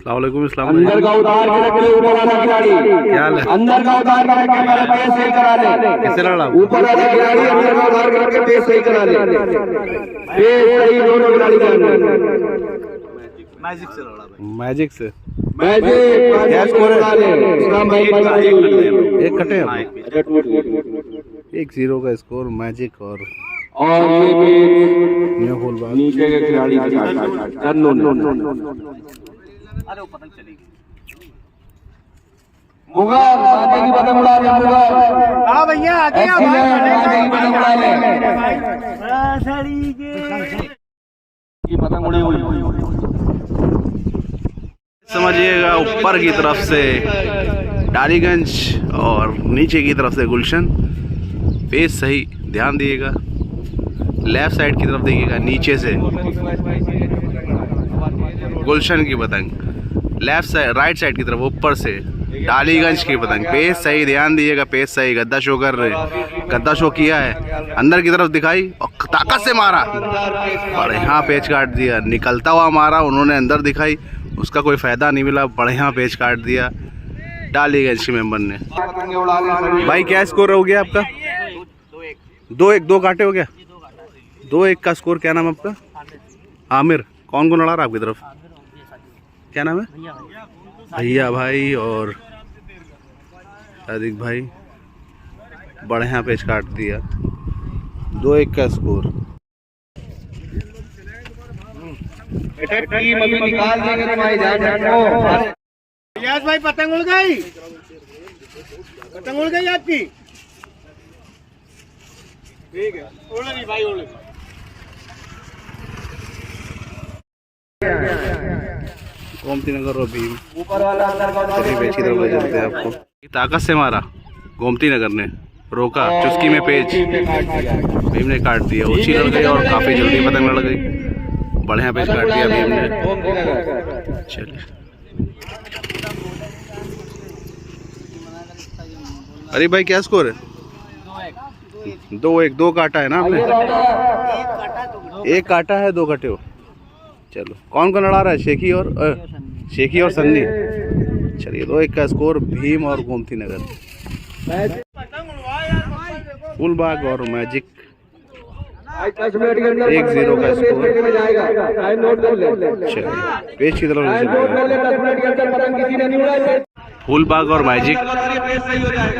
अस्सलामुअलैकुम। इस्लाम अंदर का उतार के रख ले, ऊपर वाला खिलाड़ी क्या हाल है? अंदर का उतार के रख के मेरा पेस सही करा ले। कैसे लड़ा? ऊपर वाला खिलाड़ी अंदर का उतार के रख के पेस सही करा ले। पेस सही दोनों खिलाड़ी के अंदर। मैजिक से लड़ा भाई। मैजिक से मैजिक क्या स्कोर है? इस्लाम भाई एक कटे हैं। 1-0 का स्कोर मैजिक और ये न्यू फुल बाग। नीचे के खिलाड़ी के साथ अरे वो पतंग चली गई। मुगल आगे की पतंग उड़ा ले। मुगल हाँ भैया आगे आओ भाई। आगे की पतंग उड़ा ले। की पतंग उड़ी हुई समझिएगा ऊपर की तरफ से डालीगंज और नीचे की तरफ से गुलशन। पेस सही ध्यान दिएगा। लेफ्ट साइड की तरफ देखिएगा, नीचे से गुलशन की पतंग। लेफ्ट साइड राइट साइड की तरफ ऊपर से डालीगंज की पतंग। पेस सही ध्यान दीजिएगा, पेस सही। गद्दा शो कर रहे, गद्दा शो किया है, अंदर की तरफ दिखाई और ताकत से मारा बढ़िया पेच काट दिया। निकलता हुआ मारा उन्होंने, अंदर दिखाई, उसका कोई फायदा नहीं मिला, बढ़िया पेच काट दिया डालीगंज के मेंबर ने। भाई क्या स्कोर हो गया आपका? 2-1 2 काटे हो गया। 2-1 का स्कोर। क्या नाम है आपका? आमिर। कौन कौन लड़ा रहा आपकी तरफ? क्या नाम है? भैया भाई और सादिक भाई। बढ़िया पेच काट दिया। 2-1 का स्कोर। टीम अभी निकाल देंगे तो भाई ध्यान रखो। यस भाई पतंग उड़ गई, पतंग उड़ गई आपकी। ठीक है उड़ गई भाई, उड़ गई। गोमती नगर और भीम ऊपर वाला अंदर का पेच की तरफ ले चलते हैं आपको। ताकत से मारा गोमती नगर ने, रोका चुस्की में पेच, भीम ने काट दिया। ऊंची लड़ गई और काफी जल्दी पतंग लड़ गई। बढ़िया पेच काट दिया भीम ने। चलिए अरे भाई क्या स्कोर है? 2-1 2 काटा है ना आपने? एक काटा है, 2 कटे हो। चलो कौन कौन लड़ा रहा है? शेखी और सन्नी। चलिए 2-1 का स्कोर भीम और गोमती नगर। फुलबाग और मैजिक 1-0 का स्कोर। चलिए पेच की तरफ फुलबाग और मैजिक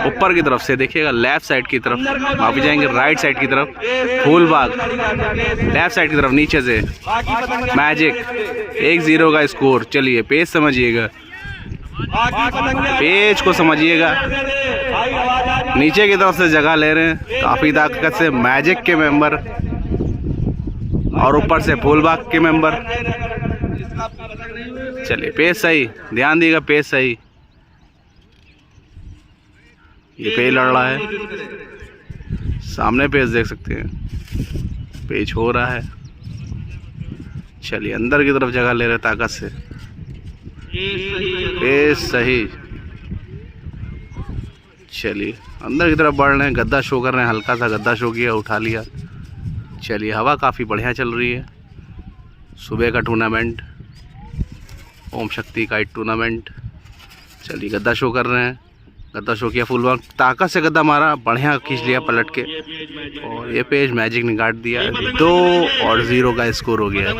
ऊपर की तरफ से देखिएगा, लेफ्ट साइड की तरफ वापस जाएंगे, राइट साइड की तरफ फुलबाग, लेफ्ट साइड की तरफ नीचे से मैजिक। 1-0 का स्कोर। चलिए पेच समझिएगा, पेच को समझिएगा। नीचे की तरफ से जगह ले रहे हैं काफी ताकत से मैजिक के मेंबर और ऊपर से फुलबाग के मेंबर। चलिए पेच सही ध्यान दीजिएगा, पेच सही। ये पेच लड़ रहा है, सामने पेच देख सकते हैं, पेच हो रहा है। चलिए अंदर की तरफ जगह ले रहे ताकत से, पेच सही। चलिए अंदर की तरफ बढ़ रहे हैं, गद्दा शो कर रहे हैं, हल्का सा गद्दा शो किया, उठा लिया। चलिए हवा काफ़ी बढ़िया चल रही है। सुबह का टूर्नामेंट, ओम शक्ति काइट टूर्नामेंट। चलिए गद्दा शो कर रहे हैं, गद्दा शो किया, फुलबाग ताकत से गद्दा मारा, बढ़िया खींच लिया पलट के और ये पेज मैजिक ने काट दिया। 2-0 का स्कोर हो गया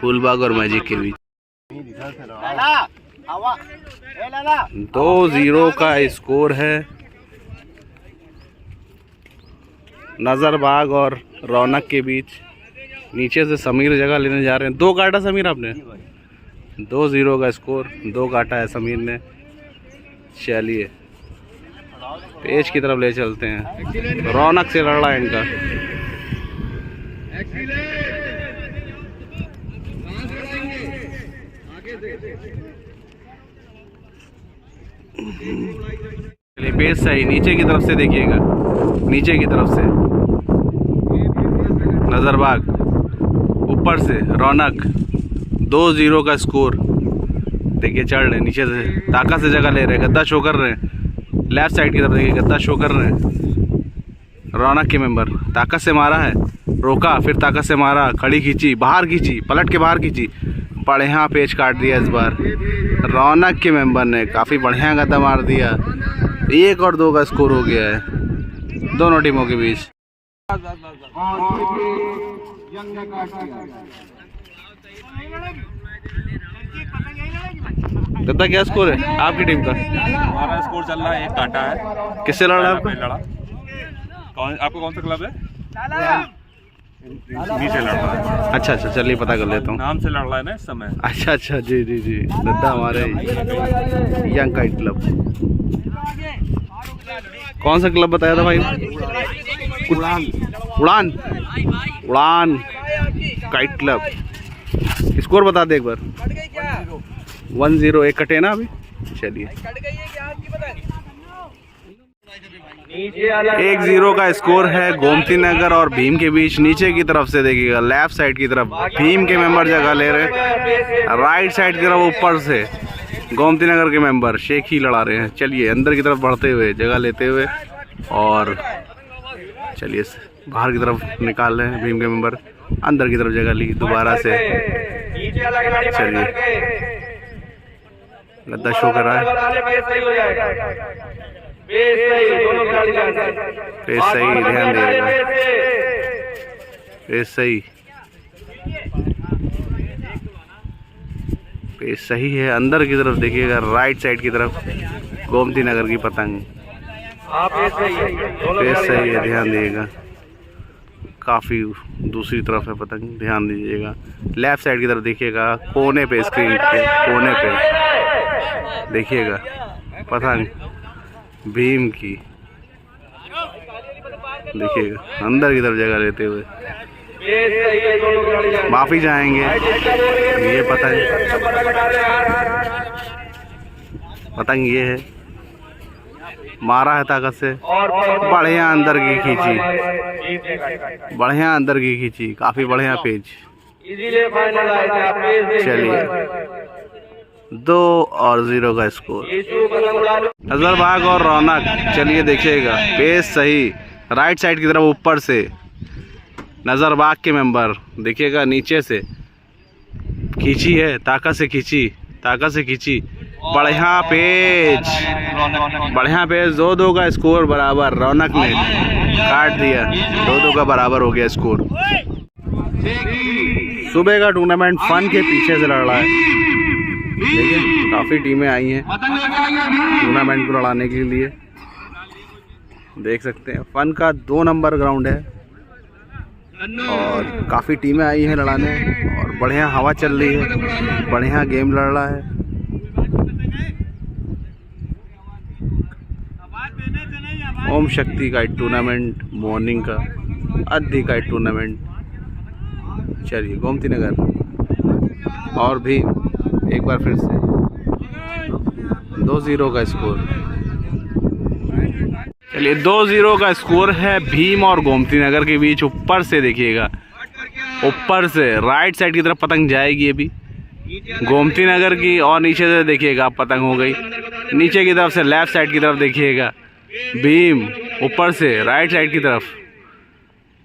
फुलबाग और मैजिक के बीच। 2-0 का स्कोर है नजरबाग और रौनक के बीच। नीचे से समीर जगह लेने जा रहे हैं। 2 काटा समीर आपने। 2-0 का स्कोर, 2 काटा है समीर ने। चलिए पेच की तरफ ले चलते हैं, रौनक से लड़ रहा है इनका। चलिए पेच सही, नीचे की तरफ से देखिएगा, नीचे की तरफ से नजरबाग, ऊपर से रौनक। 2-0 का स्कोर। देखिए चढ़ रहे नीचे से, ताकत से जगह ले रहे, गद्दा शो कर रहे हैं। लेफ्ट साइड की तरफ देखिए, गद्दा शो कर रहे हैं। रौनक के मेंबर ताकत से मारा है, रोका, फिर ताकत से मारा, खड़ी खींची, बाहर खींची, पलट के बाहर खींची, बढ़िया पेच काट दिया इस बार रौनक के मेंबर ने, काफ़ी बढ़िया गद्दा मार दिया। 1 और 2 का स्कोर हो गया है दोनों टीमों के बीच। गद्दा क्या स्कोर है आपकी टीम का? हमारा स्कोर चल रहा है 1 कांटा है। किससे लड़ रहा है आपका? लड़ा आपको कौन सा क्लब है? नीचे लड़ रहा है। अच्छा अच्छा, चलिए पता कर लेता हूँ। नाम से लड़ रहा है ना इस समय। अच्छा अच्छा, जी जी जी। गद्दा हमारे यंग काइट क्लब। कौन सा क्लब बताया था भाई? उड़ान उड़ान काइट क्लब। स्कोर बता दे एक बार। 1-0। 1 कटे ना अभी। चलिए 1-0 का स्कोर है गोमती नगर और भीम के बीच। नीचे की तरफ से देखिएगा, लेफ्ट साइड की तरफ भीम के मेंबर जगह ले रहे हैं, राइट साइड की तरफ ऊपर से गोमती नगर के मेंबर शेखी लड़ा रहे हैं। चलिए अंदर की तरफ बढ़ते हुए, जगह लेते हुए, और चलिए बाहर की तरफ निकाल रहे हैं भीम के मेंबर। अंदर की तरफ जगह ली दोबारा से। चलिए गद्दा शो कर रहा है। पेस सही, ध्यान दीजिएगा। पेस सही, पेस सही है। अंदर की तरफ देखिएगा, राइट साइड की तरफ गोमती नगर की पतंग। पेस सही है, ध्यान दीजिएगा। काफ़ी दूसरी तरफ है पतंग, ध्यान दीजिएगा। लेफ्ट साइड की तरफ देखिएगा, कोने पे, स्क्रीन के कोने पे देखिएगा पतंग भीम की। देखिएगा अंदर की तरफ जगह लेते हुए माफी चाहेंगे। ये पतंग ये है, मारा है ताकत से, बढ़िया अंदर की खींची, बढ़िया अंदर की खींची, काफी बढ़िया पेज। चलिए 2-0 का स्कोर। नजरबाग और रौनक। चलिए देखिएगा, पेज सही, राइट साइड की तरफ ऊपर से नजरबाग के मेंबर देखिएगा, नीचे से खींची है, ताकत से खींची, ताकत से खींची, बढ़िया पेज, बढ़िया पेज। 2-2 का स्कोर बराबर, रौनक ने काट दिया। 2-2 का बराबर हो गया स्कोर। सुबह का टूर्नामेंट फन के पीछे से लड़ रहा है। देखिए काफ़ी टीमें आई हैं टूर्नामेंट को लड़ाने के लिए, देख सकते हैं। फन का 2 नंबर ग्राउंड है और काफ़ी टीमें आई हैं लड़ाने, और बढ़िया हवा चल रही है, बढ़िया गेम लड़ रहा है। ओम शक्ति का टूर्नामेंट मॉर्निंग का, आधी का टूर्नामेंट। चलिए गोमती नगर और भी एक बार फिर से 2-0 का स्कोर। चलिए 2-0 का स्कोर है भीम और गोमती नगर के बीच। ऊपर से देखिएगा, ऊपर से राइट साइड की तरफ पतंग जाएगी अभी गोमती नगर की, और नीचे से देखिएगा पतंग हो गई नीचे की तरफ से लेफ्ट साइड की तरफ देखिएगा भीम, ऊपर से राइट साइड की तरफ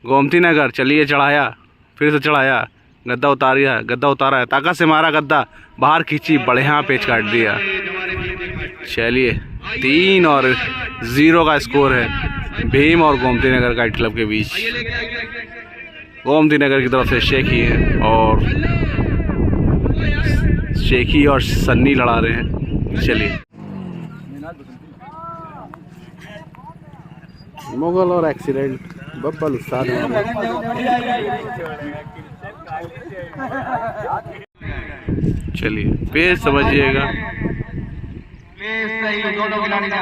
गोमती नगर। चलिए चढ़ाया, फिर से चढ़ाया, गद्दा उतारिया, गद्दा उतारा है, ताकत से मारा गद्दा, बाहर खींची, बढ़िया पेच काट दिया। चलिए 3-0 का स्कोर है भीम और गोमती नगर काइट क्लब के बीच। गोमती नगर की तरफ से शेखी है और शेखी और सन्नी लड़ा रहे हैं। चलिए मुगल और एक्सीडेंट बब्बल उस्ताद हैं। चलिए पेज समझिएगा,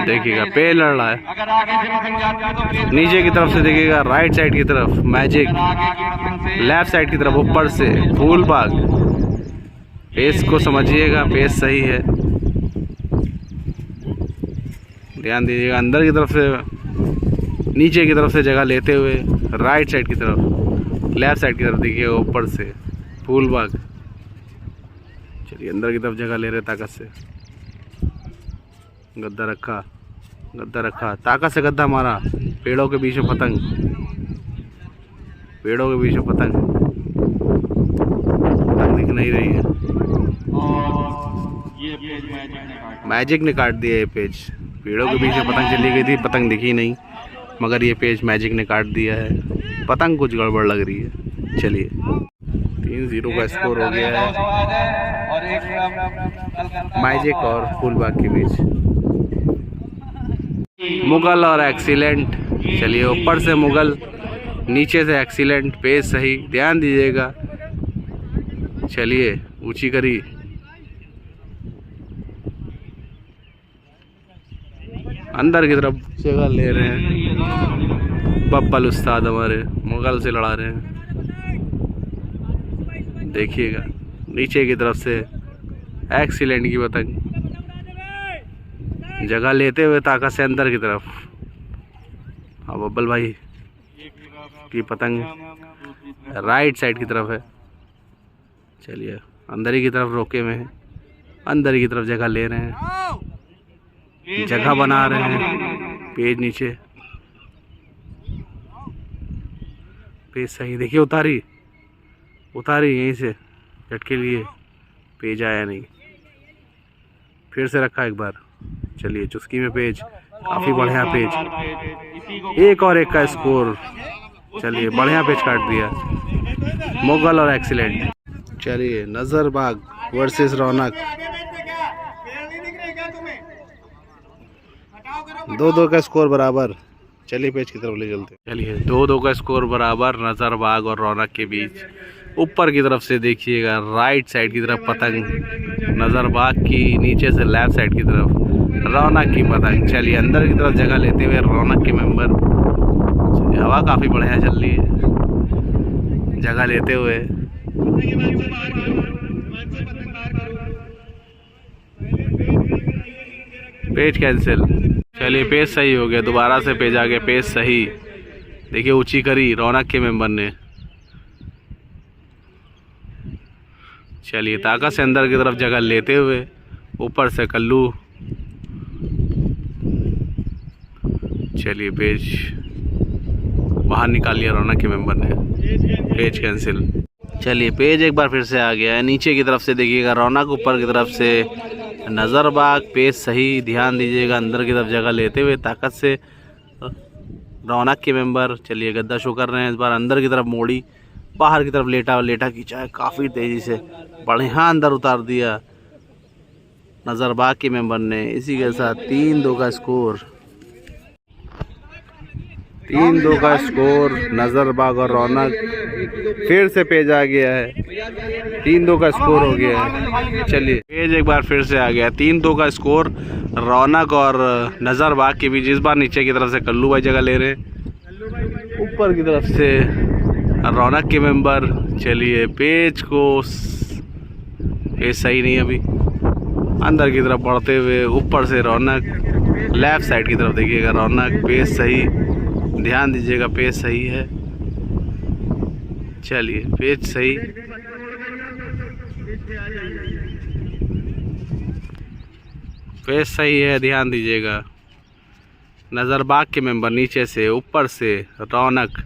देखिएगा पेज लड़ रहा है। नीचे की तरफ से देखिएगा, राइट साइड की तरफ मैजिक, लेफ्ट साइड की तरफ ऊपर से फूल बाग। पेज को समझिएगा, पेज सही है, ध्यान दीजिएगा। अंदर की तरफ से, नीचे की तरफ से जगह लेते हुए, राइट साइड की तरफ, लेफ्ट साइड की तरफ देखिएगा ऊपर से फूल बाग। चलिए अंदर की तरफ जगह ले रहे ताकत से, गद्दा रखा, गद्दा रखा, ताकत से गद्दा मारा, पेड़ों के बीच में पतंग, पेड़ों के बीच में पतंग, पतंग दिख नहीं रही है। मैजिक ने काट दिया ये पेज। पेड़ों के पीछे पतंग चली गई थी, पतंग दिखी नहीं, मगर ये पेज मैजिक ने काट दिया है। पतंग कुछ गड़बड़ लग रही है। चलिए 3-0 का स्कोर हो गया है मैजिक और फूलबाग के बीच। मुगल और एक्सीलेंट। चलिए ऊपर से मुगल, नीचे से एक्सीलेंट, पेज सही, ध्यान दीजिएगा। चलिए ऊंची करी, अंदर की तरफ जगह ले रहे हैं। बब्बल उस्ताद हमारे मुगल से लड़ा रहे हैं। देखिएगा नीचे की तरफ से एक्सीलेंट की पतंग जगह लेते हुए ताकत से अंदर की तरफ। हाँ बब्बल भाई की पतंग राइट साइड की तरफ है। चलिए अंदर ही की तरफ रोके में है, अंदर ही की तरफ जगह ले रहे हैं, जगह बना रहे हैं। पेज नीचे, पेज सही। देखिए उतारी यहीं से झटके लिए, पेज आया नहीं, फिर से रखा एक बार। चलिए चुस्की में पेज, काफ़ी बढ़िया पेज, 1 और 1 का स्कोर। चलिए बढ़िया पेज काट दिया मुगल और एक्सीलेंट। चलिए नजरबाग वर्सेस रौनक, 2-2 का स्कोर बराबर। चलिए पेज की तरफ ले चलते। चलिए 2-2 का स्कोर बराबर नजरबाग और रौनक के बीच। ऊपर की तरफ से देखिएगा राइट साइड की तरफ पतंग नजरबाग की, नीचे से लेफ्ट साइड की तरफ रौनक की पतंग। चलिए अंदर की तरफ जगह लेते हुए रौनक के मेंबर। हवा काफ़ी बढ़िया चल रही है, जगह लेते हुए। Page cancel. चलिए पेज सही हो गया, दोबारा से पेज आ गया, पेज सही। देखिए ऊंची करी रौनक के मेंबर ने। चलिए ताकत से अंदर की तरफ जगह लेते हुए ऊपर से कल्लू। चलिए पेज बाहर निकाल लिया रौनक के मेंबर ने, पेज कैंसिल। चलिए पेज एक बार फिर से आ गया है। नीचे की तरफ से देखिएगा रौनक, ऊपर की तरफ से नजरबाग, पेज सही। ध्यान दीजिएगा अंदर की तरफ जगह लेते हुए ताकत से रौनक के मेंबर। चलिए गद्दा शो कर रहे हैं, इस बार अंदर की तरफ मोड़ी, बाहर की तरफ लेटा खींचा है काफ़ी तेज़ी से, बढ़िया अंदर उतार दिया नजरबाग के मेंबर ने। इसी के साथ 3-2 का स्कोर। 3-2 का स्कोर नजरबाग और रौनक। फिर से पेज आ गया है, 3-2 का स्कोर हो गया है। चलिए पेज एक बार फिर से आ गया, 3-2 का स्कोर रौनक और नजरबाग के बीच। इस बार नीचे की तरफ से कल्लू भाई जगह ले रहे हैं, ऊपर की तरफ से रौनक के मेंबर। चलिए पेज को, पेज सही नहीं अभी, अंदर की तरफ बढ़ते हुए ऊपर से रौनक, लेफ्ट साइड की तरफ देखिएगा रौनक, पेज सही। ध्यान दीजिएगा पेज सही है। चलिए पेज सही, पेज सही है, ध्यान दीजिएगा। नजरबाग के मेंबर नीचे से, ऊपर से रौनक,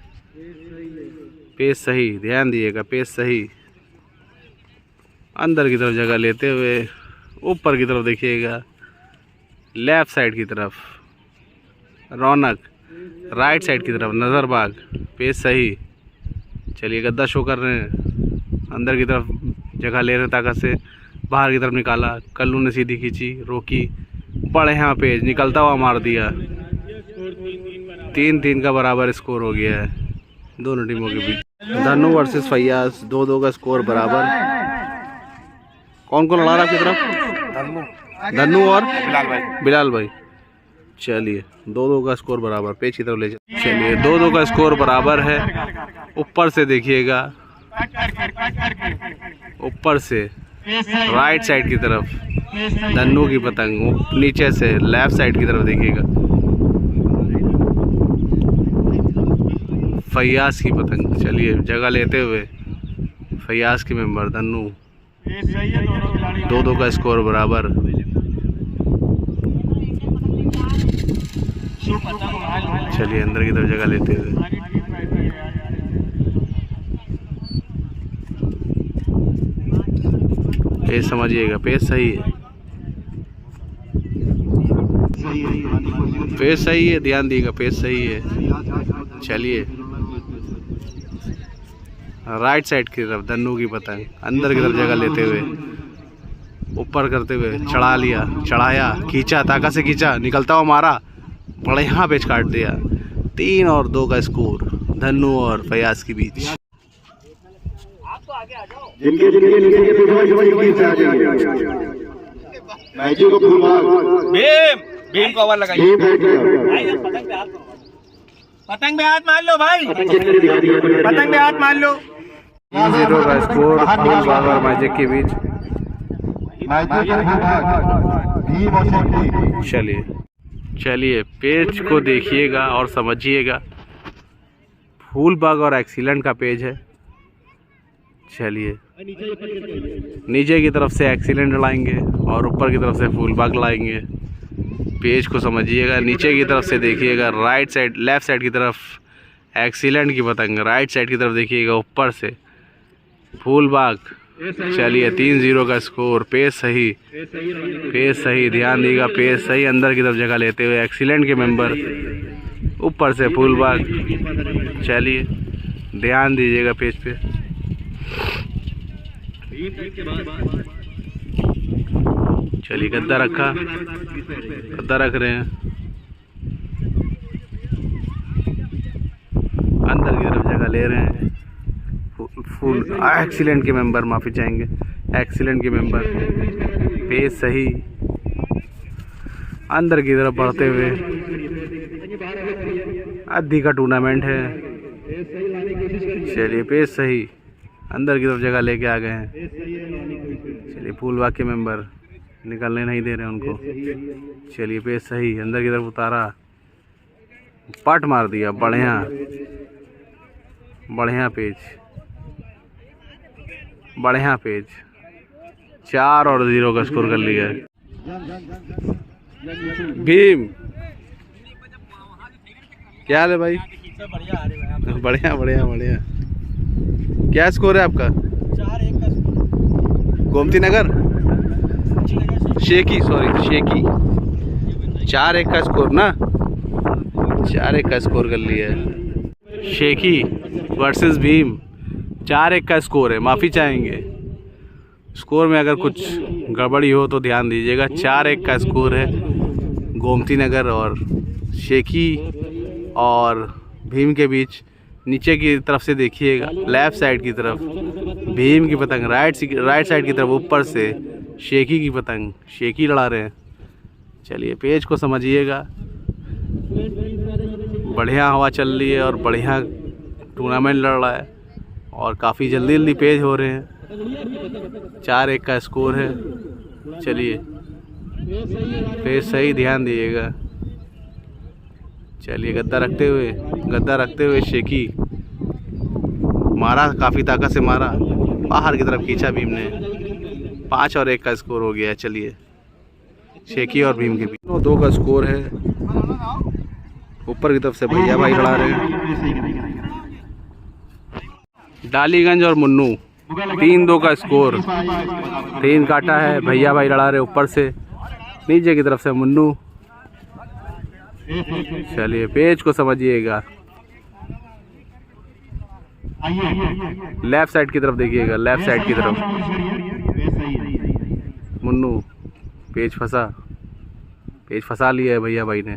पेज सही। ध्यान दीजिएगा पेज सही, अंदर की तरफ जगह लेते हुए ऊपर की तरफ देखिएगा, लेफ्ट साइड की तरफ रौनक, राइट साइड की तरफ नजरबाग, पेज सही। चलिए गद्दा शो कर रहे हैं, अंदर की तरफ जगह ले रहे हैं ताकत से, बाहर की तरफ निकाला, कल्लू ने सीधी खींची, रोकी, बढ़िया पेज निकलता हुआ मार दिया। 3-3 का बराबर स्कोर हो गया है दोनों टीमों के बीच। धन्नू वर्सेस फैयाज, 2-2 का स्कोर बराबर। कौन कौन लड़ा रहा आपकी तरफ? धन्नू और बिलाल भाई। चलिए 2-2 का स्कोर बराबर, पेज की तरफ ले जाए। चलिए 2-2 का स्कोर बराबर है। ऊपर से देखिएगा, ऊपर से राइट साइड की तरफ धन्नू की पतंग, नीचे से लेफ्ट साइड की तरफ देखिएगा फैयाज की पतंग। चलिए जगह लेते हुए फैयाज के मेंबर धन्नू। 2-2 का स्कोर बराबर। चलिए अंदर की तरफ जगह लेते हुए पेज समझिएगा, पेज सही है। पेस सही है, ध्यान दीजिएगा, पेस सही है। चलिए राइट साइड की तरफ धन्नू की पतंग अंदर की तरफ जगह लेते हुए ऊपर करते हुए चढ़ा लिया, चढ़ाया, खींचा, ताकत से खींचा, निकलता हुआ मारा, बढ़िया पेच काट दिया। 3 और 2 का स्कोर धन्नू और फयाज के बीच। जिनके जिनके नीचे मैचिंग को फुल मार भीम भीम को ओवर लगाइए। ये बैठ गया पतंग पे हाथ मार लो भाई, पतंग पे हाथ मार लो। 3-0 का स्कोर फूलबाग और मैजिक के बीच। चलिए चलिए पेज को देखिएगा और समझिएगा। फूलबाग और एक्सीलेंट का पेज है। चलिए नीचे की तरफ से एक्सीलेंट लाएंगे और ऊपर की तरफ से फूलबाग लाएंगे। पेज को समझिएगा, नीचे की तरफ से देखिएगा, राइट साइड लेफ्ट साइड की तरफ एक्सीलेंट की पतंग, राइट साइड की तरफ देखिएगा, ऊपर से फूलबाग। चलिए 3-0 का स्कोर। पेज सही, पेज सही, ध्यान दीजिएगा, पेज सही, अंदर की तरफ जगह लेते हुए एक्सीलेंट के मेंबर, ऊपर से फूलबाग। चलिए ध्यान दीजिएगा पेज पे। चलिए गद्दा रखा, गद्दा रख रहे हैं, अंदर की तरफ जगह ले रहे हैं। फुल एक्सीलेंट के मेंबर, माफ़ी चाहेंगे, एक्सीलेंट के मेंबर। पेज सही, अंदर की तरफ बढ़ते हुए। आधी का टूर्नामेंट है। चलिए पेज सही, अंदर की तरफ जगह लेके आ गए हैं। चलिए फूलबाग के मेंबर निकलने नहीं दे रहे उनको। चलिए पेज सही, अंदर की तरफ उतारा, पट मार दिया, बढ़िया बढ़िया पेज, बढ़िया पेज। 4 और 0 का स्कोर कर लिया है। भीम क्या हाल है भाई? बढ़िया बढ़िया बढ़िया। क्या स्कोर है आपका? 4-1 का स्कोर। गोमती नगर शेखी, सॉरी शेखी। 4-1 का स्कोर ना, 4-1 का स्कोर कर लिया है। शेखी वर्सेस भीम, 4-1 का स्कोर है। माफ़ी चाहेंगे, स्कोर में अगर कुछ गड़बड़ी हो तो ध्यान दीजिएगा। 4-1 का स्कोर है गोमती नगर और शेखी और भीम के बीच। नीचे की तरफ से देखिएगा, लेफ़्ट साइड की तरफ भीम की पतंग, राइट साइड की तरफ ऊपर से शेखी की पतंग, शेखी लड़ा रहे हैं। चलिए पेज को समझिएगा, बढ़िया हवा चल रही है और बढ़िया टूर्नामेंट लड़ रहा है और काफ़ी जल्दी जल्दी पेज हो रहे हैं। 4-1 का स्कोर है। चलिए पेज सही, ध्यान दीजिएगा। चलिए गद्दा रखते हुए शेखी मारा, काफ़ी ताकत से मारा, बाहर की तरफ खींचा भीम ने। 5 और 1 का स्कोर हो गया। चलिए शेखी और भीम के बीच 2 का स्कोर है। ऊपर की तरफ से भैया भाई लड़ा रहे हैं। डालीगंज और मुन्नू, 3-2 का स्कोर। 3 काटा है, भैया भाई लड़ा रहे ऊपर से, नीचे की तरफ से मुन्नू। चलिए पेज को समझिएगा, लेफ्ट साइड की तरफ देखिएगा, लेफ्ट साइड की तरफ मुन्नू। पेज फंसा लिया है भैया भाई ने।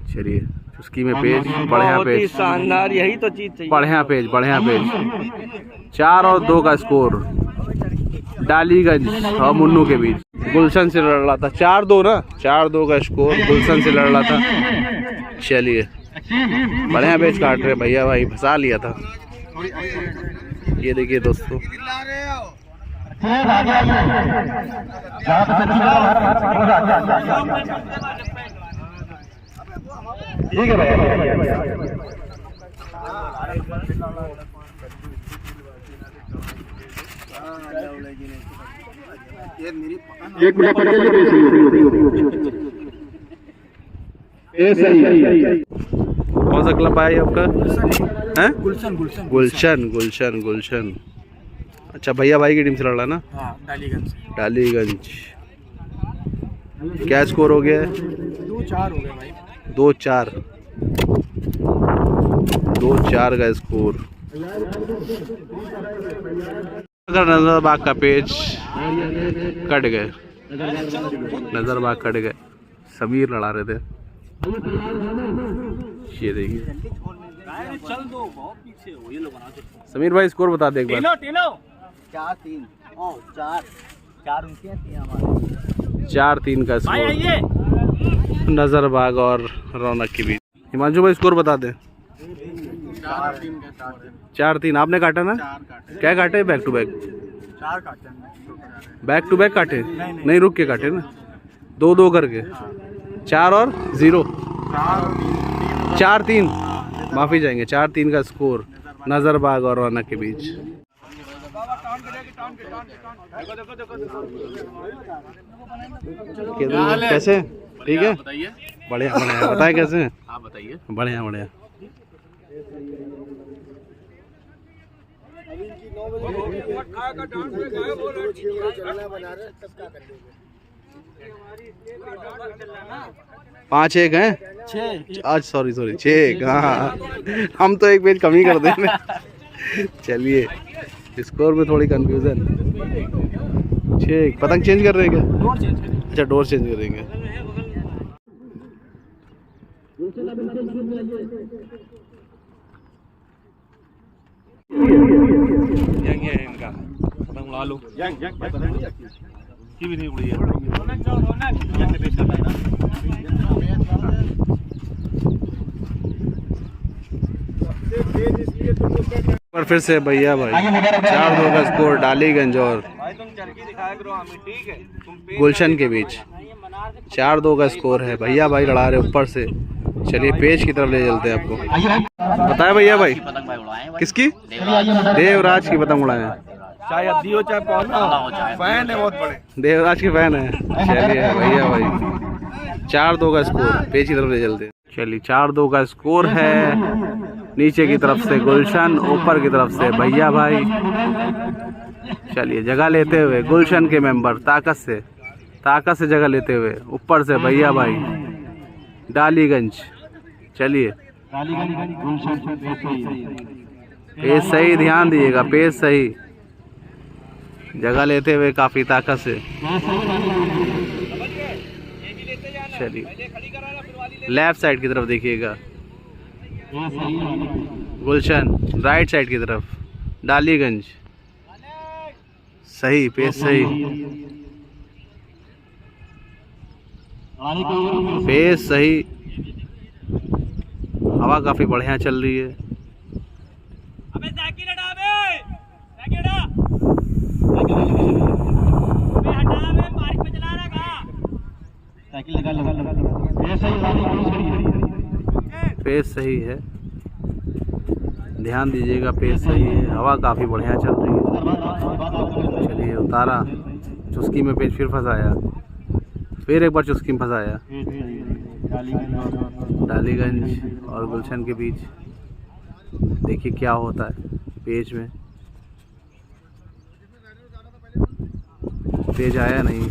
चलिए उसकी में पेज, बढ़िया पेज, शानदार, यही तो चीज चाहिए। बढ़िया पेज, बढ़िया पेज। 4 और 2 का स्कोर डालीगंज और मुन्नू के बीच। गुलशन से लड़ रहा था, 4-2 ना, 4-2 का स्कोर गुलशन से लड़ रहा था। चलिए बढ़िया पेज काट रहे भैया भाई, फंसा लिया था। ये देखिए दोस्तों, ठीक है भाई। एक मिनट कौन सा क्लब है आपका? हैं? गुलशन गुलशन। अच्छा भैया भाई की टीम से लड़ रहा ना? हाँ, डालीगंज। डालीगंज। क्या स्कोर हो गया है? 2-4 हो गए भाई। 2-4 2-4 का स्कोर। अगर नजरबाग का पेज कट गए, नजरबाग कट गए, समीर लड़ा रहे थे। ये देखिए चल दो, बहुत पीछे हो ये लोग बना दो। समीर भाई स्कोर बता दे एक बार। 4-3 और 4 उनके हैं, 3 हमारे। 4-3 का स्कोर नजरबाग और रौनक के बीच। हिमांशु भाई स्कोर बता दे। 4-3 आपने काटा ना? क्या काटे? Back to back? 4 काटे हैं। बैक टू बैक काटे? नहीं रुक के काटे ना, 2-2 करके। 4 और 0 4-3 माफी जाएंगे। 4-3 का स्कोर नजरबाग और रौनक के बीच। कैसे? ठीक है, बढ़िया बढ़िया। बताए कैसे? आप बताइए। बढ़िया बढ़िया। पाँच एक हैं आज, सॉरी 6। हाँ हम तो एक पेज कम ही कर देंगे। चलिए स्कोर में थोड़ी कंफ्यूजन। 6 पतंग चेंज कर रहे हैं क्या? अच्छा डोर चेंज करेंगे। यंग है इनका, पतंग उड़ा लो। की भी नहीं उड़ी है। और फिर से भैया भाई 4-2 का स्कोर डालीगंज और गुलशन के बीच। 4-2 का स्कोर है। भैया भाई लड़ा रहे ऊपर से। चलिए पेज की तरफ ले चलते हैं आपको। बताया भैया भाई किसकी? देवराज की पतंग उड़ाए हैं। चाहे अद्दी हो चाहे पौधा हो, फैन है बहुत बड़े। देवराज के फैन है। चलिए भैया भाई 4-2 का स्कोर, पेज की तरफ ले चलते हैं। चलिए 4-2 का स्कोर है। नीचे की तरफ से गुलशन, ऊपर की तरफ से भैया भाई। चलिए जगह लेते हुए गुलशन के मेंबर ताकत से जगह लेते हुए ऊपर से भैया भाई डालीगंज। चलिए पेज सही, ध्यान दीजिएगा, पेज सही, जगह लेते हुए काफी ताकत से। चलिए लेफ्ट साइड की तरफ देखिएगा गुलशन, राइट साइड की तरफ डालीगंज। सही पेज सही, पेज सही। हवा काफी बढ़िया चल रही है। पेज सही है, ध्यान दीजिएगा, पेज सही है। हवा काफ़ी बढ़िया चल रही है। चलिए उतारा, चुस्की में पेज फिर फंसाया, फिर एक बार चुस्की में फंसाया। डालीगंज और गुलशन के बीच देखिए क्या होता है पेज में। पेज आया नहीं,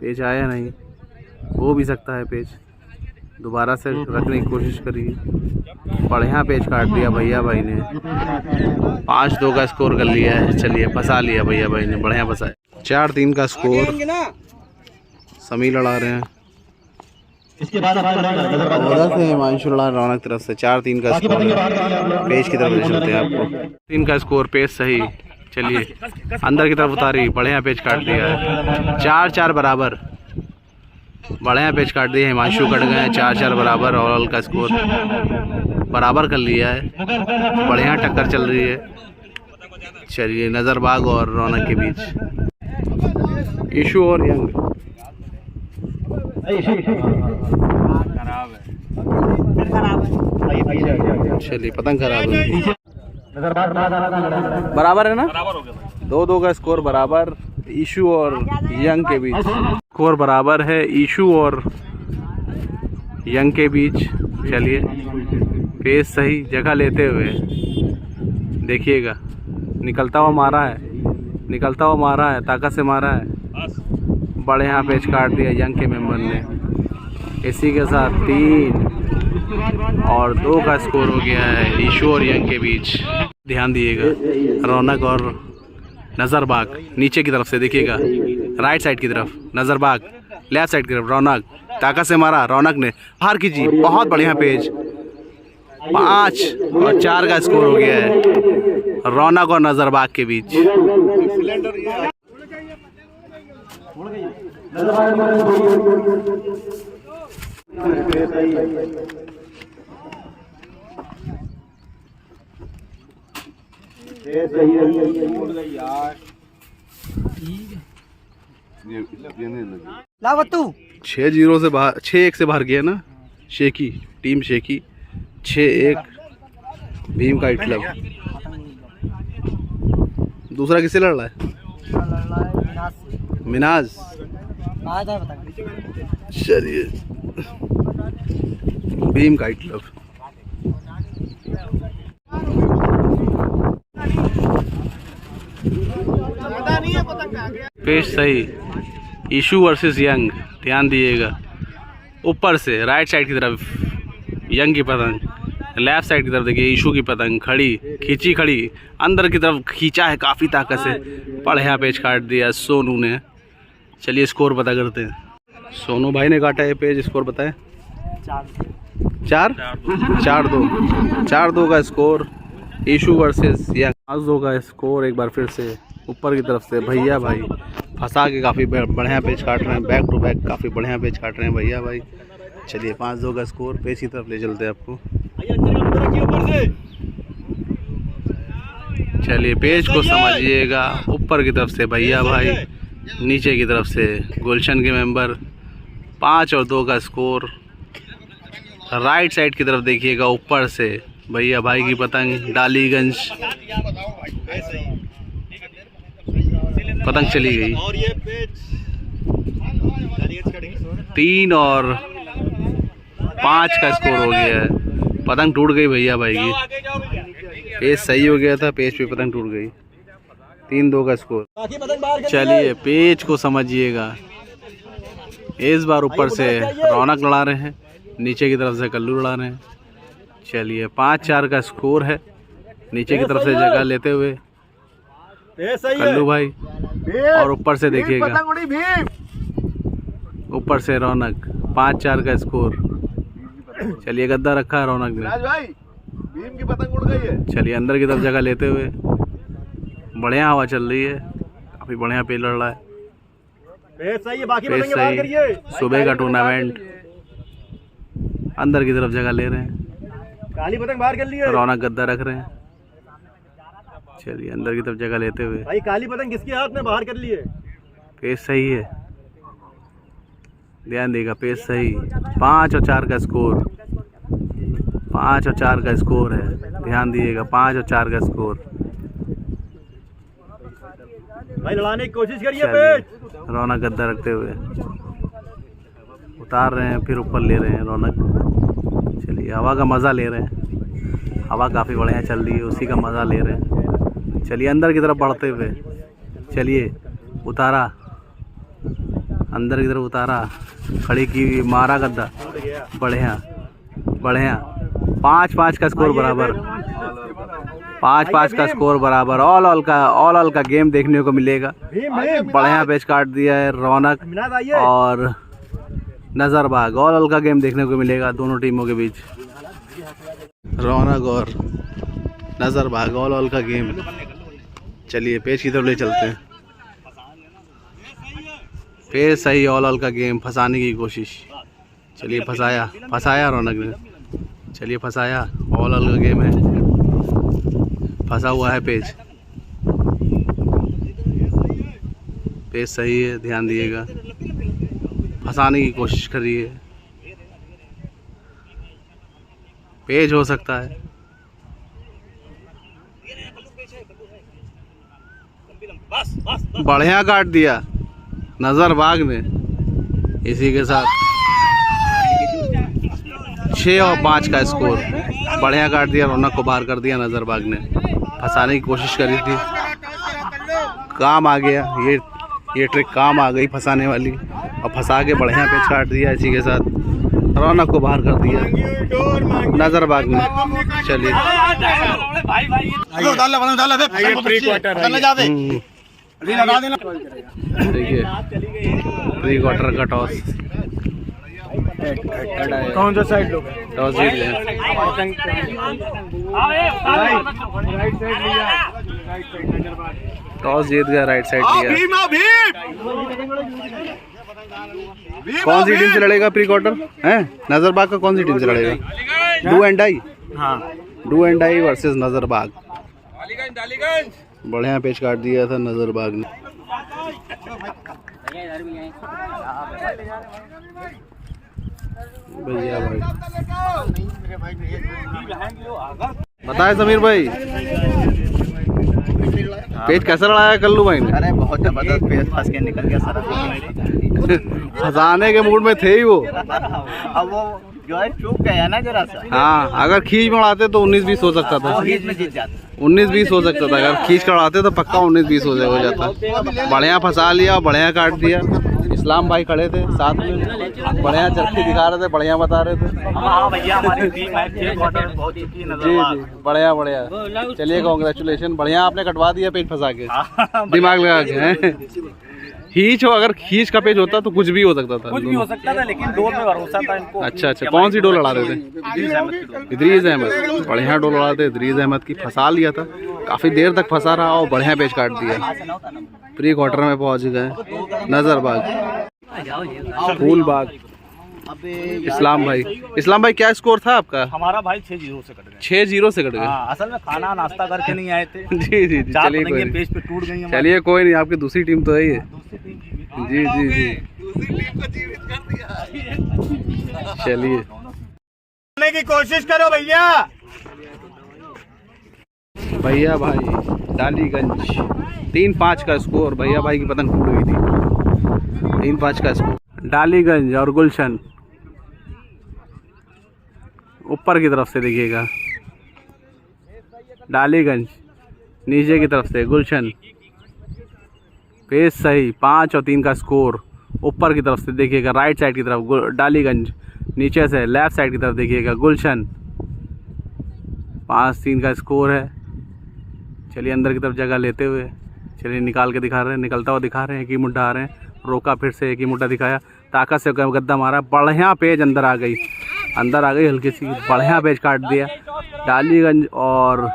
पेज आया नहीं, हो भी सकता है पेज। दोबारा से रखने की कोशिश करिए। बढ़िया पेज काट दिया भैया भाई ने। 5-2 का स्कोर कर लिया है। चलिए फंसा लिया भैया भाई ने, बढ़िया फंसाया। 4-3 का स्कोर समीर लड़ा रहे हैं। उधर से हिमांशु लड़ा रौनक तरफ से। 4-3 का स्कोर है। पेज की तरफ ले चलते हैं आपको। 3 का स्कोर, पेज सही। चलिए अंदर की तरफ उतारी, बढ़िया पेज काट दिया है। 4-4 बराबर, बढ़िया पेज काट दिया। हिमांशु कट गए हैं। 4-4 बराबर। ओवरऑल का स्कोर बराबर कर लिया है। बढ़िया टक्कर चल रही है। चलिए नजरबाग और रौनक के बीच। इशू और यंग चलिए पतंग खराब है। बराबर है ना? 2-2 का स्कोर बराबर। इशू और यंग के बीच स्कोर बराबर है। इशू और यंग के बीच। चलिए पेस सही, जगह लेते हुए देखिएगा। निकलता हुआ मारा है, निकलता हुआ मारा है, ताकत से मारा है। बढ़िया पेच काट दिया यंग के मेंबर ने। इसी के साथ 3 और 2 का स्कोर हो गया है ईशू और यंग के बीच। ध्यान दिएगा, रौनक और नज़रबाग नीचे की तरफ से देखिएगा, राइट साइड की तरफ नज़रबाग, लेफ्ट साइड की तरफ रौनक, ताकत से मारा रौनक ने, बाहर खींची, बहुत बढ़िया पेज। 5 और 4 का स्कोर हो गया है रौनक और नज़रबाग के बीच। लावत्तू 6-0 से बाहर, 6-1 से बाहर गया ना शेखी, टीम शेखी 6-1 भीम काइट क्लब। दूसरा किससे लड़ रहा है? मिनाज। चलिए भीम काइट क्लब। पेश सही, ईशू वर्सेस यंग। ध्यान दिएगा, ऊपर से राइट साइड की तरफ यंग की पतंग, लेफ्ट साइड की तरफ देखिए ईशू की पतंग खड़ी, खींची खड़ी, अंदर की तरफ खींचा है काफ़ी ताकत से, बढ़िया पेज काट दिया सोनू ने। चलिए स्कोर पता करते हैं। सोनू भाई ने काटा है पेज, स्कोर बताएं। 4-2 का स्कोर ईशू वर्सेस यंग। 5-2 का स्कोर। एक बार फिर से ऊपर की तरफ से भैया भाई फंसा के काफ़ी बढ़िया पेज काट रहे हैं, बैक टू बैक काफ़ी बढ़िया पेज काट रहे हैं भैया भाई। चलिए 5-2 का स्कोर। पेज की तरफ ले चलते हैं आपको। चलिए पेज को समझिएगा, ऊपर की तरफ से भैया भाई, नीचे की तरफ से गुलशन के मेंबर। 5 और 2 का स्कोर। राइट साइड की तरफ देखिएगा, ऊपर से भैया भाई की पतंग, डालीगंज पतंग चली गई। 3 और 5 का स्कोर हो गया है। पतंग टूट गई भैया भाई की। पेज सही हो गया था, पेज पे पतंग टूट गई। 3-2 का स्कोर। चलिए पेज को समझिएगा, इस बार ऊपर से रौनक लड़ा रहे हैं, नीचे की तरफ से कल्लू लड़ा रहे हैं। चलिए 5-4 का स्कोर है। नीचे की तरफ से जगह लेते हुए कल्लू भाई, और ऊपर से देखिएगा, ऊपर से रौनक। 5-4 का स्कोर। चलिए गद्दा रखा है रौनक ने। भीम की पतंग उड़ गई है। चलिए अंदर की तरफ जगह लेते हुए, बढ़िया हवा चल रही है, काफी बढ़िया पेज लड़ रहा है। पेज सही, सुबह का टूर्नामेंट। अंदर की तरफ जगह ले रहे हैं, काली पतंग बाहर कर लिए। रौनक गद्दा रख रहे हैं। चलिए अंदर की तरफ जगह लेते हुए, भाई काली पतंग किसके हाथ में बाहर कर लिए। पेज सही है, ध्यान देगा, पेज सही। 5 और 4 का स्कोर। 5 और 4 का स्कोर है, ध्यान दिएगा, 5 और 4 का स्कोर। भाई लड़ाने की कोशिश करिए पेज। रौनक गद्दा रखते हुए उतार रहे हैं, फिर ऊपर ले रहे हैं रौनक। चलिए हवा का मज़ा ले रहे हैं, हवा काफ़ी बढ़िया चल रही है, उसी का मज़ा ले रहे हैं। चलिए अंदर की तरफ बढ़ते हुए, चलिए उतारा, अंदर की तरफ उतारा, खड़ी की, मारा गद्दा, बढ़िया बढ़िया। 5-5 का स्कोर बराबर। 5-5 का स्कोर बराबर। ऑल का गेम देखने को मिलेगा। बढ़िया पेच काट दिया है रौनक और नज़रबाग। ऑल का गेम देखने को मिलेगा दोनों टीमों के बीच। रौनक और नज़रबाग, ऑल का गेम। चलिए पेज की तरफ ले चलते हैं। पेज सही, ऑल का गेम, फंसाने की कोशिश। चलिए फंसाया रौनक ने। चलिए फंसाया, ऑल का गेम है, फंसा हुआ है पेज। पेज सही है, ध्यान दिएगा, फंसाने की कोशिश कर रही है। पेज हो सकता है। बढ़िया काट दिया नज़रबाग ने। इसी के साथ 6 और 5 का स्कोर। बढ़िया काट दिया, रौनक को बाहर कर दिया नज़रबाग ने। फंसाने की कोशिश करी थी, काम आ गया, ये ट्रिक काम आ गई फंसाने वाली, और फंसा के बढ़िया पेच काट दिया। इसी के साथ रौनक को बाहर कर दिया नजरबाग में। चलिए देखिए प्री क्वार्टर का टॉस, कौन सा साइड लोग टॉस जीत गए। टॉस जीत गया, राइट साइड लिया। कौन सी टीम से लड़ेगा प्री क्वार्टर है? नजरबाग का कौन सी टीम से लड़ेगा? Do and die. हाँ, do and die versus Nazarbagh. बढ़िया पेच काट दिया था नजरबाग ने। भैया भाई बताए समीर भाई, पेच कैसा लड़ाया कल्लू भाई ने? अरे बहुत जबरदस्त पेच फंस के निकल गया सर। फंसाने के मूड में थे ही वो। अब वो जो है चूक गया ना जरा सा। हाँ, अगर खींच मड़ाते तो 19-20 हो सकता था। खींच में जीत जाता। 19-20 हो सकता था, अगर खींच कर आते तो पक्का 19-20 हो जाता। बढ़िया फंसा लिया, बढ़िया काट दिया। इस्लाम भाई खड़े थे साथ में, बढ़िया चरखी दिखा रहे थे, बढ़िया बता रहे थे। हाँ भैया, हमारी टीम है प्री क्वार्टर बहुत ही जी जी, बढ़िया बढ़िया। चलिए कॉन्ग्रेचुलेशन, बढ़िया आपने कटवा दिया पेच फंसा के, दिमाग लगा के। हैं खींच हो, अगर खींच का पेच होता तो कुछ भी हो सकता था। कुछ भी हो सकता था, लेकिन डोर में भरोसा था इनको। अच्छा अच्छा, कौन सी डोर लड़ा रहे थे? इदरीस अहमद, बढ़िया डोर लड़ा थे इदरीस अहमद की, फंसा लिया था, काफी देर तक फंसा रहा और बढ़िया पेच काट दिया। प्री क्वार्टर में पहुंच गए नजरबाग, फूलबाग। इस्लाम भाई, इस्लाम भाई क्या स्कोर था आपका? हमारा भाई 6-0 से कट गए। 6-0 से कट गए। असल में खाना नाश्ता करके नहीं आए थे। जी जी, चलिए कोई नहीं, पेज पे टूट गई। चलिए कोई नहीं, आपकी दूसरी टीम तो है ही है। जी जी जी, चलिए की कोशिश करो भैया। भैया भाई डालीगंज 3-5 का स्कोर। भैया भाई की पतंग टूट गई थी। 3-5 का स्कोर। डालीगंज और गुलशन ऊपर की तरफ से देखिएगा, डालीगंज नीचे की तरफ से गुलशन। पेस सही, 5 और 3 का स्कोर। ऊपर की तरफ से देखिएगा, राइट साइड की तरफ डालीगंज, नीचे से लेफ्ट साइड की तरफ देखिएगा गुलशन। 5-3 का स्कोर है। चलिए अंदर की तरफ जगह लेते हुए, चलिए निकाल के दिखा रहे हैं, निकलता हुआ दिखा रहे हैं। एक ही मुड्ढा आ रहे हैं, रोका, फिर से एक ही मुड्ढा दिखाया, ताकत से गद्दा मारा, बढ़िया पेज अंदर आ गई, हल्की सी, बढ़िया पेज काट दिया। डालीगंज और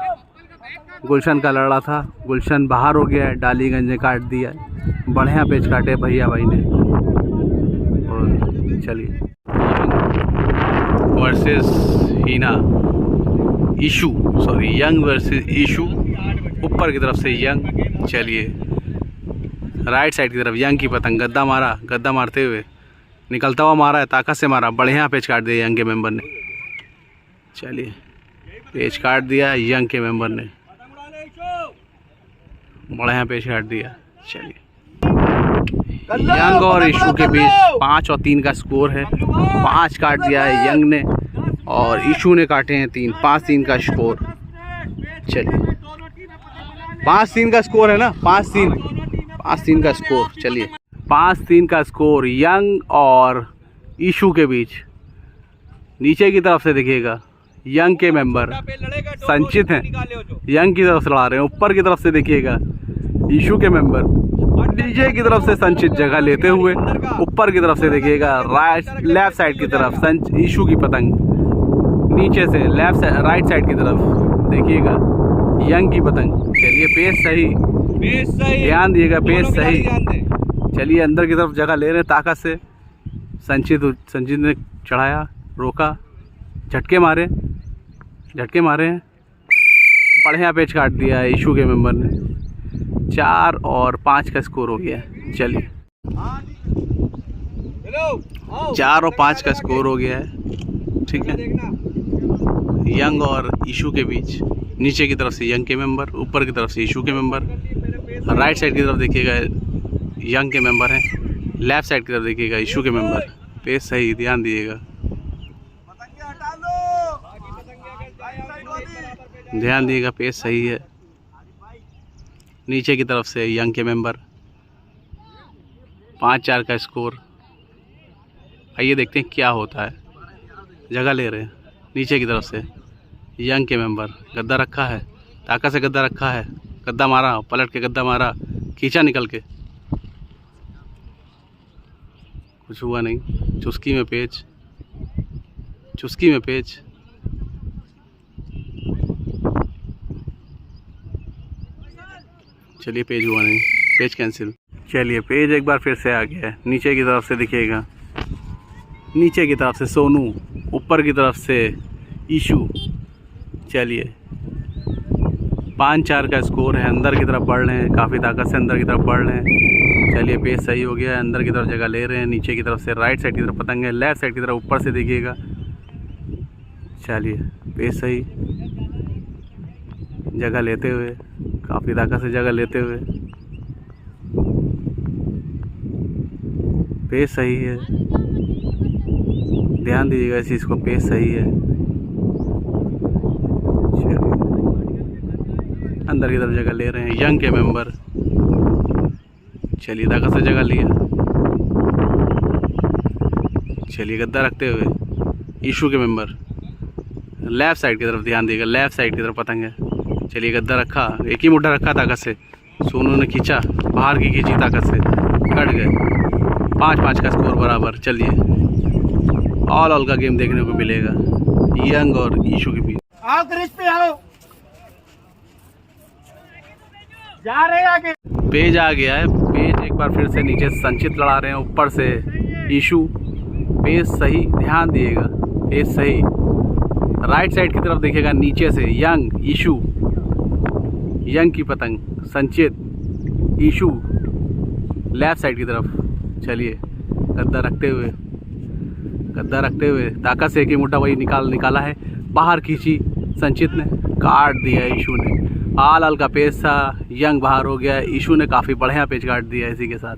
गुलशन का लड़ा था, गुलशन बाहर हो गया है, डालीगंज ने काट दिया। बढ़िया पेज काटे भैया भाई ने। और चलिए versus Heena, Ishu, sorry young versus Ishu. ऊपर की तरफ से यंग, चलिए राइट साइड की तरफ यंग की पतंग, गद्दा मारा, गद्दा मारते हुए निकलता हुआ मारा है, ताकत से मारा, बढ़िया पेच काट दिया यंग के मेंबर ने। चलिए पेच काट दिया यंग के मेंबर ने, बढ़िया पेच काट दिया। चलिए यंग और इशू के बीच 5 और 3 का स्कोर है। 5 काट दिया है यंग ने और इशू ने काटे हैं 3। 5-3 का स्कोर। चलिए 5-3 का स्कोर है ना, 5-3 का स्कोर। चलिए 5-3 का स्कोर यंग और इशू के बीच। नीचे की तरफ से देखिएगा यंग के मेंबर संचित हैं, यंग की तरफ से लड़ा रहे हैं। ऊपर की तरफ से देखिएगा इशू के मेंबर, नीचे की तरफ से संचित जगह लेते हुए। ऊपर की तरफ से देखिएगा लेफ्ट साइड की तरफ इशू की पतंग, नीचे से राइट साइड की तरफ देखिएगा यंग की पतंग। चलिए पेस सही, ध्यान दिएगा, पेस सही। चलिए अंदर की तरफ जगह ले रहे हैं, ताकत से संचित ने चढ़ाया, रोका, झटके मारे हैं, बढ़िया पेच काट दिया है इशू के मेंबर ने। 4 और 5 का स्कोर हो गया। चलिए 4 और 5 का स्कोर हो गया है, ठीक है। यंग और इशू के बीच, नीचे की तरफ से यंग के मेंबर, ऊपर की तरफ से इशू के मेंबर। राइट साइड की तरफ देखिएगा यंग के मेंबर हैं, लेफ्ट साइड की तरफ देखिएगा इशू के मेंबर। पेस सही, ध्यान दीजिएगा, ध्यान दिएगा, पेस सही है। नीचे की तरफ से यंग के मेंबर। 5-4 का स्कोर। आइए देखते हैं क्या होता है। जगह ले रहे हैं नीचे की तरफ से। यंग के मेंबर, गद्दा रखा है, ताकत से गद्दा रखा है, गद्दा मारा, पलट के गद्दा मारा, खींचा निकल के, कुछ हुआ नहीं। चुस्की में पेच, चुस्की में पेच, चलिए पेज हुआ नहीं, पेज कैंसिल। चलिए पेज एक बार फिर से आ गया है। नीचे की तरफ से दिखेगा, नीचे की तरफ से सोनू, ऊपर की तरफ से ईशू। चलिए 5-4 का स्कोर है। अंदर की तरफ बढ़ रहे हैं, काफ़ी ताकत से अंदर की तरफ बढ़ रहे हैं। चलिए पेज सही हो गया है, अंदर की तरफ जगह ले रहे हैं। नीचे की तरफ से राइट साइड की तरफ पतंग है, लेफ़्ट साइड की तरफ ऊपर से देखिएगा। चलिए पेज सही, जगह लेते हुए, काफ़ी ताकत से जगह लेते हुए, पेज सही है। ध्यान दीजिएगा इस चीज़ को, पेज सही है। अंदर की तरफ जगह ले रहे हैं यंग के मेंबर। चलिए ताकत से जगह लिया। चलिए गद्दा रखते हुए ईशू के मेंबर, लेफ़्ट साइड की तरफ ध्यान दीजिएगा, लेफ़्ट साइड की तरफ पतंग है। चलिए गद्दा रखा, एक ही मुड्ढा रखा ताकत से, सोनू ने खींचा, बाहर की खींची ताकत से, कट गए। 5-5 का स्कोर बराबर। चलिए ऑल का गेम देखने को मिलेगा यंग और ईशू के बीच। आओ क्रिश पे आओ, जा रहे हैं आगे। पेज आ गया है। पेज एक बार फिर से नीचे संचित लड़ा रहे हैं, ऊपर से ईशू। पेज सही, ध्यान दिएगा, पेज सही। राइट साइड की तरफ देखिएगा, नीचे से यंग, ईशू, यंग की पतंग, संचित, ईशू, लेफ़्ट साइड की तरफ। चलिए गद्दा रखते हुए, गद्दा रखते हुए ताकत से एक ही मुट्ठा वही निकाला है, बाहर खींची संचित ने, काट दिया ईशू ने। आल का पेज था, यंग बाहर हो गया, ईशू ने काफ़ी बढ़िया पेज काट दिया इसी के साथ।